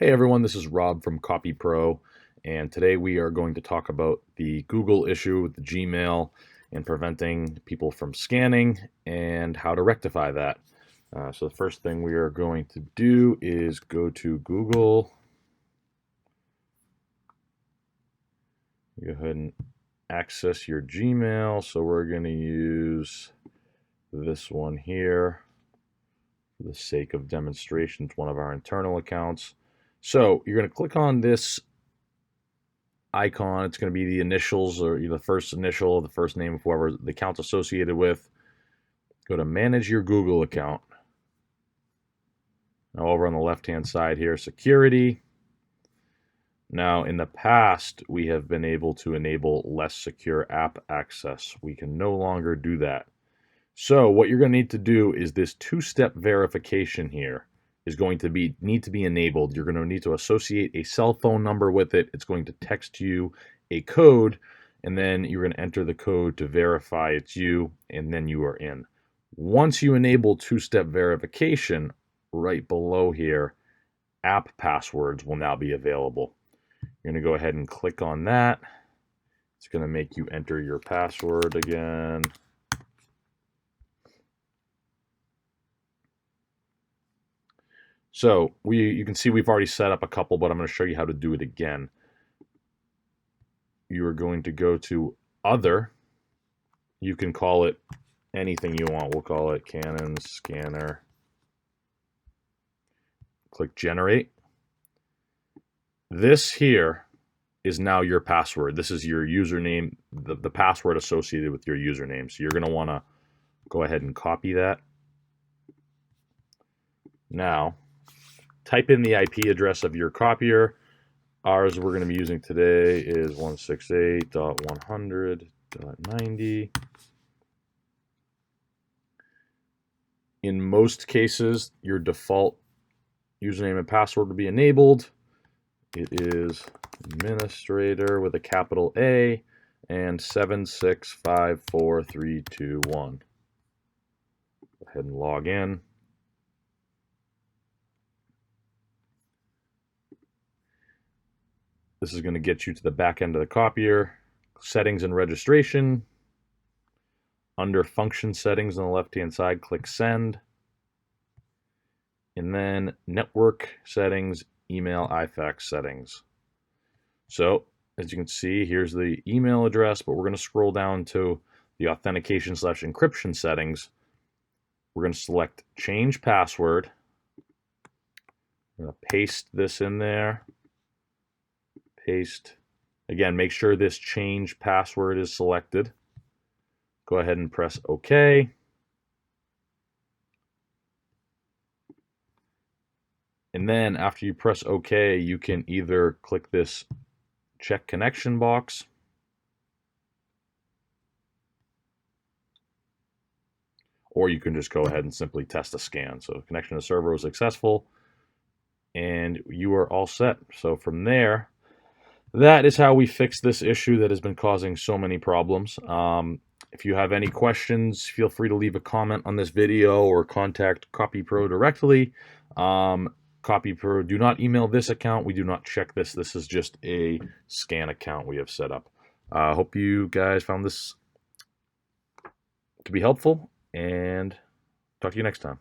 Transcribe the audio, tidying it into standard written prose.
Hey everyone, this is Rob from Copy Pro, and today we are going to talk about the Google issue with the Gmail and preventing people from scanning and how to rectify that. So the first thing we are going to do is go to Google. Go ahead and access your Gmail. So we're going to use this one here for the sake of demonstration. It's one of our internal accounts. So you're going to click on this icon. It's going to be the initials or the first initial, the first name of whoever the account's associated with. Go to manage your Google account. Now over on the left-hand side here, security. Now in the past, we have been able to enable less secure app access. We can no longer do that. So what you're going to need to do is this two-step verification here is going to need to be enabled. You're going to need to associate a cell phone number with it. It's going to text you a code, and then you're going to enter the code to verify it's you, and then you are in. Once you enable two-step verification, right below here, app passwords will now be available. You're going to go ahead and click on that. It's going to make you enter your password again. So you can see we've already set up a couple, but I'm going to show you how to do it again. You are going to go to Other. You can call it anything you want. We'll call it Canon Scanner. Click Generate. This here is now your password. This is your username, the password associated with your username. So you're going to want to go ahead and copy that. Now, type in the IP address of your copier. Ours we're going to be using today is 168.100.90. In most cases, your default username and password will be enabled. It is administrator with a capital A and 7654321. Go ahead and log in. This is going to get you to the back end of the copier. Settings and registration. Under function settings on the left-hand side, click send. And then network settings, email IFAX settings. So as you can see, here's the email address, but we're going to scroll down to the authentication/encryption settings. We're going to select change password. I'm going to paste this in there. Paste. Again, make sure this change password is selected. Go ahead and press OK. And then after you press OK, you can either click this check connection box, or you can just go ahead and simply test a scan. So connection to server was successful, and you are all set. So from there, that is how we fix this issue that has been causing so many problems. If you have any questions, feel free to leave a comment on this video or contact CopyPro directly. CopyPro, do not email this account. We do not check this. This is just a scan account we have set up. Hope you guys found this to be helpful, and talk to you next time.